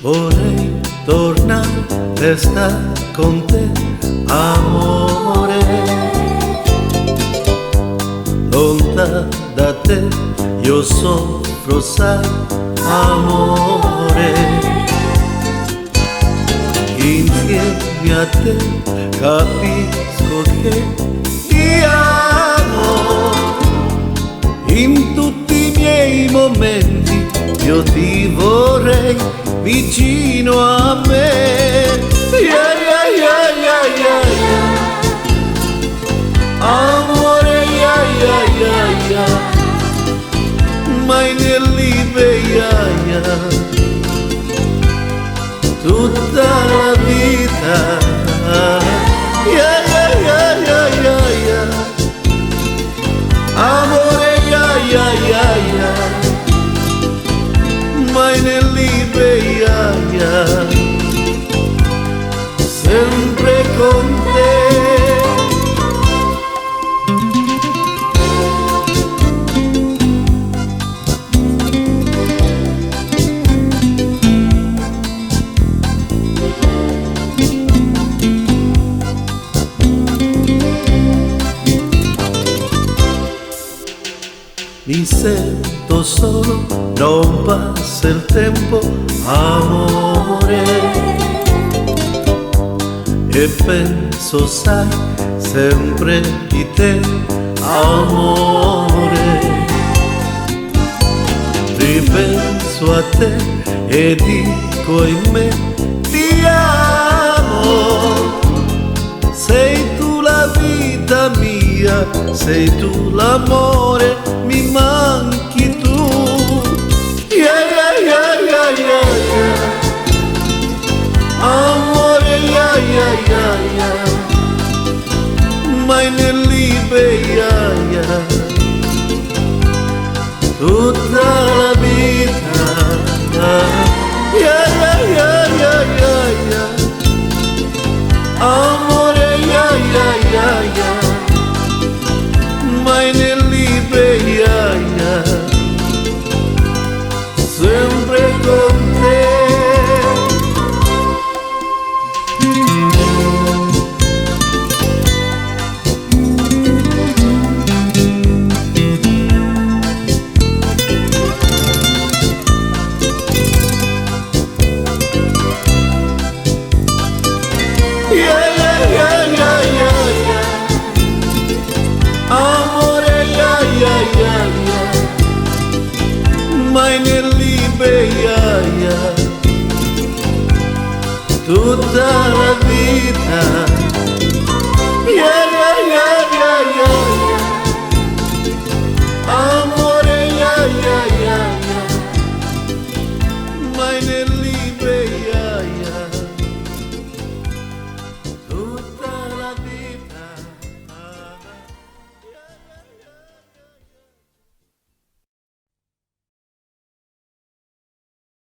Vorrei tornare per stare con te, amore. Lontano da te io soffro, sai, amore. Insieme a te capisco che ti amo. In tutti i miei momenti io ti vorrei vicino a me. Yeah, yeah, yeah, yeah, yeah, yeah. Amore, yeah, yeah, yeah, yeah. Meine Liebe, yeah, yeah. Tutta la vita. Yeah, yeah, yeah, yeah, yeah, yeah. Amore, yeah, yeah, yeah, yeah. Meine Liebe, yeah, yeah. Sempre con te. Mi sento solo, non passa il tempo, amore. E penso, sai, sempre di te, amore. Ripenso a te e dico in me, ti amo. Sei tu la vita mia, sei tu l'amore, mi manchi tu. Yeah, yeah, yeah, yeah, yeah, yeah. Amore, yeah, yeah, yeah, yeah. Meine Liebe, yeah, yeah. Tutta la vita. Yeah, yeah, yeah, yeah, yeah, yeah. Amore, yeah, yeah, yeah, yeah. Meine Liebe, yeah, yeah. Sempre con te. Yeah, yeah, yeah, yeah, yeah, yeah. Amore, yeah, yeah, yeah, yeah. Meine Liebe, yeah, yeah. Tutta la vita.